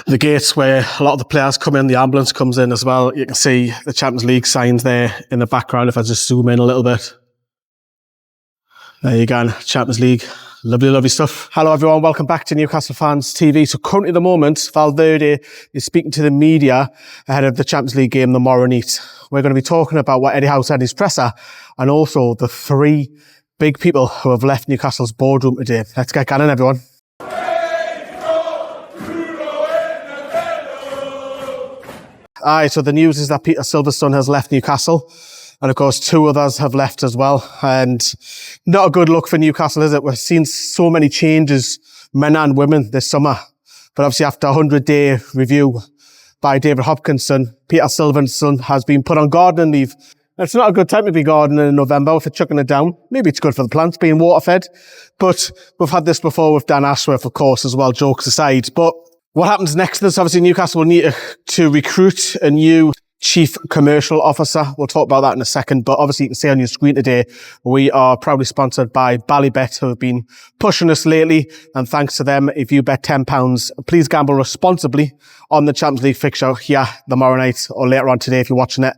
the gates where a lot of the players come in, the ambulance comes in as well. You can see the Champions League signs there in the background if I just zoom in a little bit. There you go, Champions League. Lovely, lovely stuff. Hello everyone, welcome back to Newcastle Fans TV. So currently at the moment, Valverde is speaking to the media ahead of the Champions League game tomorrow night. We're going to be talking about what Eddie Howe said in his presser and also the three big people who have left Newcastle's boardroom today. Let's get going, everyone. Aye, so the news is that Peter Silverstone has left Newcastle. And of course, two others have left as well. And not a good look for Newcastle, is it? We've seen so many changes, men and women, this summer. But obviously, after a 100-day review by David Hopkinson, Peter Silverstone has been put on gardening leave. It's not a good time to be gardening in November if it's chucking it down. Maybe it's good for the plants being water-fed. But we've had this before with Dan Ashworth, of course, as well, jokes aside. But what happens next is obviously Newcastle will need to recruit a new Chief Commercial Officer. We'll talk about that in a second, but obviously you can see on your screen today, we are proudly sponsored by Ballybet, who have been pushing us lately, and thanks to them, if you bet £10, please gamble responsibly on the Champions League fixture here tomorrow night, or later on today if you're watching it.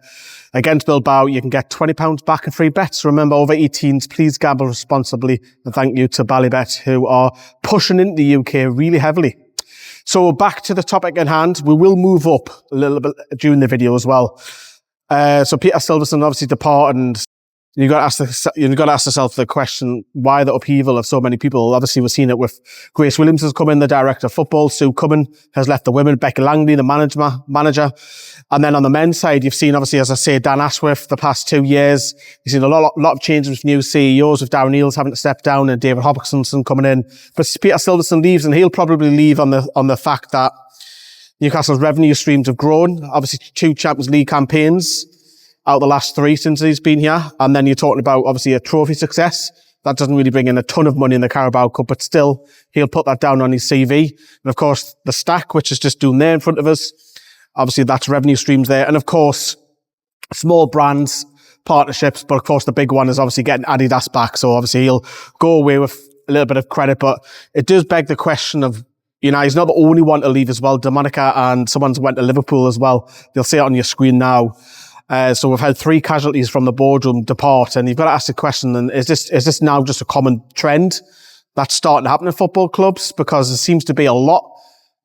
Against Bilbao, you can get £20 back in free bets. Remember, over 18s, please gamble responsibly, and thank you to Ballybet, who are pushing into the UK really heavily. So back to the topic at hand, we will move up a little bit during the video as well. So Peter Silverstone obviously departed, and you've got to ask yourself the question, why the upheaval of so many people? Obviously, we've seen it with Grace Williams has come in, the director of football. Sue Cummin has left the women. Becky Langley, the manager. And then on the men's side, you've seen, obviously, as I say, Dan Ashworth the past 2 years. You've seen a lot of changes with new CEOs, with Darren Eales having to step down and David Hopkinson coming in. But Peter Silverstone leaves, and he'll probably leave on the fact that Newcastle's revenue streams have grown. Obviously, 2 Champions League campaigns out of the last 3 since he's been here. And then you're talking about, obviously, a trophy success. That doesn't really bring in a ton of money in the Carabao Cup, but still, he'll put that down on his CV. And of course, the stack, which is just doing there in front of us, obviously, that's revenue streams there. And of course, small brands, partnerships. But of course, the big one is obviously getting Adidas back. So obviously, he'll go away with a little bit of credit. But it does beg the question of, you know, he's not the only one to leave as well. Dominica and someone's went to Liverpool as well. You'll see it on your screen now. So we've had 3 casualties from the boardroom depart, and you've got to ask the question, and is this now just a common trend that's starting to happen in football clubs? Because there seems to be a lot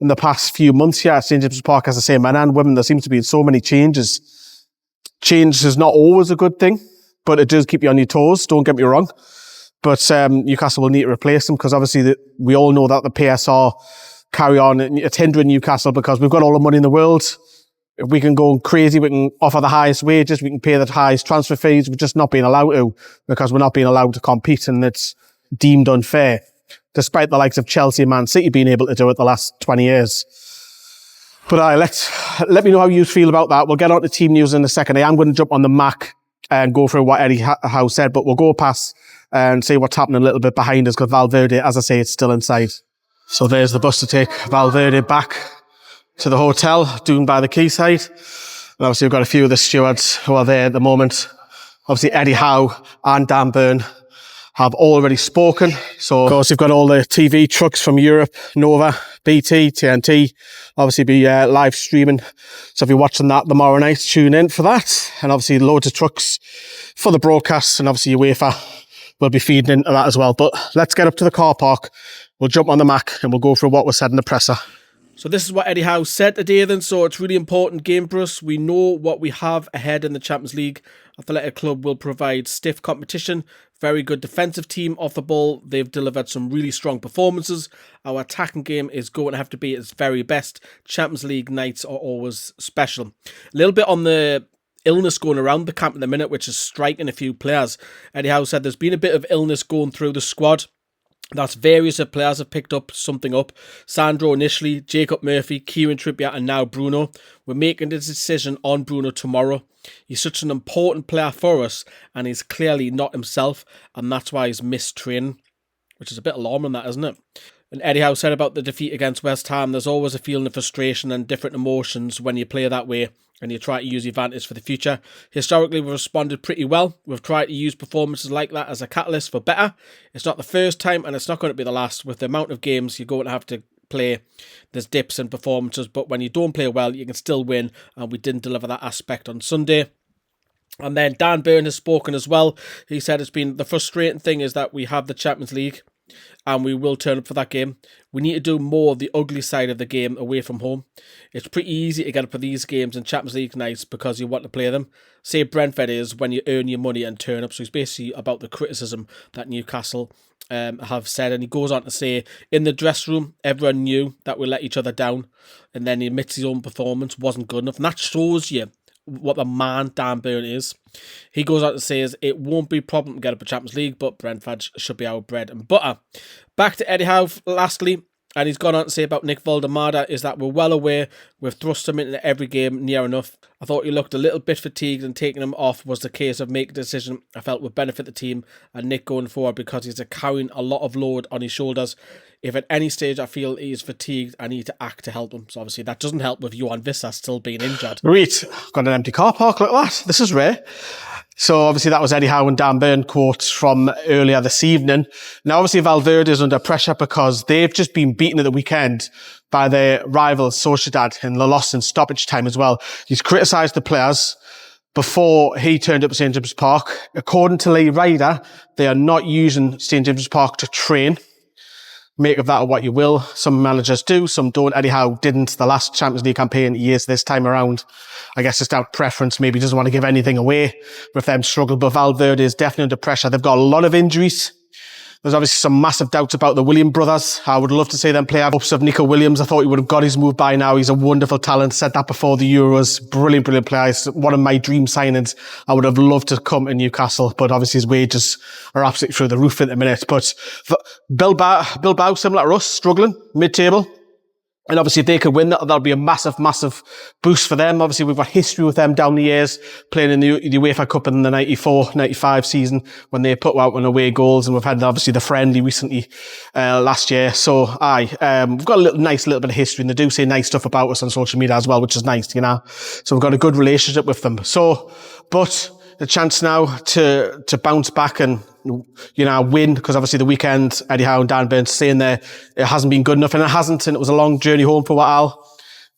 in the past few months here at St James's Park, as I say, men and women, there seems to be so many changes. Change is not always a good thing, but it does keep you on your toes, don't get me wrong. But Newcastle will need to replace them, because obviously we all know that the PSR carry on. It's hindering Newcastle because we've got all the money in the world. If we can go crazy, we can offer the highest wages, we can pay the highest transfer fees. We're just not being allowed to, because we're not being allowed to compete, and it's deemed unfair, despite the likes of Chelsea and Man City being able to do it the last 20 years. But let me know how you feel about that. We'll get on to team news in a second. I am going to jump on the Mac and go through what Eddie Howe said, but we'll go past and see what's happening a little bit behind us, because Valverde, as I say, it's still inside. So there's the bus to take Valverde back to the hotel, doing by the quayside. And obviously we've got a few of the stewards who are there at the moment. Obviously Eddie Howe and Dan Burn have already spoken. So of course you've got all the TV trucks from Europe, Nova, BT, TNT, obviously be live streaming. So if you're watching that tomorrow night, tune in for that. And obviously loads of trucks for the broadcasts, and obviously UEFA will be feeding into that as well. But let's get up to the car park. We'll jump on the Mac and we'll go through what was said in the presser. So this is what Eddie Howe said today then. So it's a really important game for us. We know what we have ahead in the Champions League. Athletic Club will provide stiff competition, very good defensive team off the ball. They've delivered some really strong performances. Our attacking game is going to have to be its very best. Champions League nights are always special. A little bit on the illness going around the camp in the minute, which is striking a few players. Eddie Howe said there's been a bit of illness going through the squad. That's various of players have picked up something up. Sandro initially, Jacob Murphy, Kieran Trippier, and now Bruno. We're making the decision on Bruno tomorrow. He's such an important player for us, and he's clearly not himself, and that's why he's missed training, which is a bit alarming, that, isn't it? And Eddie Howe said about the defeat against West Ham, there's always a feeling of frustration and different emotions when you play that way and you try to use the advantage for the future. Historically, we've responded pretty well. We've tried to use performances like that as a catalyst for better. It's not the first time and it's not going to be the last. With the amount of games you're going to have to play, there's dips in performances, but when you don't play well, you can still win, and we didn't deliver that aspect on Sunday. And then Dan Burn has spoken as well. He said it's been the frustrating thing is that we have the Champions League and we will turn up for that game. We need to do more of the ugly side of the game away from home. It's pretty easy to get up for these games and Champions League nights because you want to play them. Say Brentford is when you earn your money and turn up. So it's basically about the criticism that Newcastle have said. And he goes on to say, in the dressing room, everyone knew that we let each other down. And then he admits his own performance wasn't good enough. And that shows you what the man Dan Burn is. He goes on to say it won't be a problem to get up a Champions League, but Brentford should be our bread and butter. Back to Eddie Howe lastly, and he's gone on to say about Nick Voldemada is that we're well aware we've thrust him into every game near enough. I thought he looked a little bit fatigued, and taking him off was the case of making a decision I felt would benefit the team and Nick going forward because he's carrying a lot of load on his shoulders. If at any stage I feel he is fatigued, I need to act to help him. So obviously that doesn't help with Johan Vissa still being injured. Right, got an empty car park, look at that. This is rare. So obviously that was Eddie Howe and Dan Burn quotes from earlier this evening. Now obviously Valverde is under pressure because they've just been beaten at the weekend by their rivals Sociedad in the loss in stoppage time as well. He's criticised the players before he turned up at St James's Park. According to Lee Ryder, they are not using St James's Park to train. Make of that what you will. Some managers do, some don't. Eddie Howe didn't the last Champions League campaign. He is this time around. I guess it's down to preference. Maybe he doesn't want to give anything away with them struggle. But Valverde is definitely under pressure. They've got a lot of injuries. There's obviously some massive doubts about the Williams brothers. I would love to see them play. I have hopes of Nico Williams. I thought he would have got his move by now. He's a wonderful talent. Said that before the Euros. Brilliant, brilliant player. He's one of my dream signings. I would have loved to come to Newcastle, but obviously his wages are absolutely through the roof at the minute. But Bilbao, similar to us, struggling, mid-table. And obviously if they could win that, that'll be a massive, massive boost for them. Obviously we've got history with them down the years, playing in the UEFA Cup in the 94-95 season when they put out on away goals, and we've had obviously the friendly recently last year. So we've got a nice little bit of history, and they do say nice stuff about us on social media as well, which is nice, you know. So we've got a good relationship with them. So, but the chance now to bounce back and, you know, win, because obviously the weekend, Eddie Howe and Dan Burn saying there, it hasn't been good enough, and it hasn't, and it was a long journey home for a while,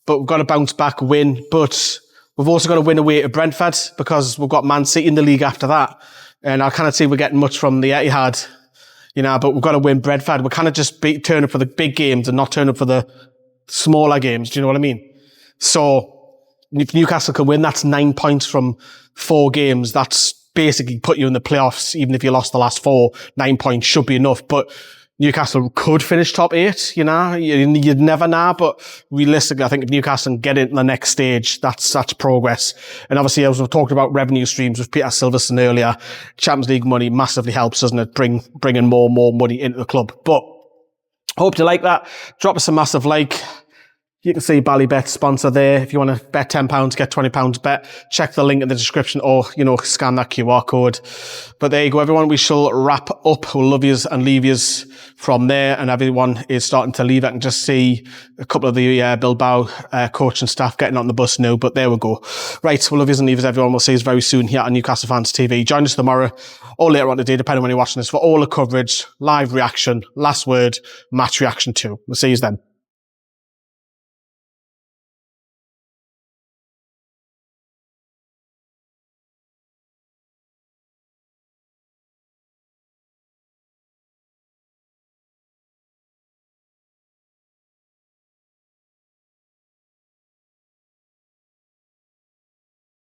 but we've got to bounce back, win, but we've also got to win away to Brentford, because we've got Man City in the league after that, and I cannot say we're getting much from the Etihad, you know, but we've got to win Brentford. We kind of just turn up for the big games and not turn up for the smaller games, do you know what I mean? So, if Newcastle can win, that's 9 points from 4 games. That's basically put you in the playoffs. Even if you lost the last 4, 9 points should be enough. But Newcastle could finish top 8, you know. You'd never know. But realistically, I think if Newcastle can get into the next stage, that's progress. And obviously, as we've talked about revenue streams with Peter Silverstone earlier, Champions League money massively helps, doesn't it? Bringing more and more money into the club. But hope you like that. Drop us a massive like. You can see Ballybet sponsor there. If you want to bet £10, get £20 bet, check the link in the description, or, you know, scan that QR code. But there you go, everyone. We shall wrap up. We'll love yous and leave yous from there. And everyone is starting to leave. I can just see a couple of the Bilbao coaching staff getting on the bus now. But there we go. Right, we'll love yous and leave yous, everyone. We'll see you very soon here on Newcastle Fans TV. Join us tomorrow or later on today, depending on when you're watching this, for all the coverage, live reaction, last word, match reaction too. We'll see you then.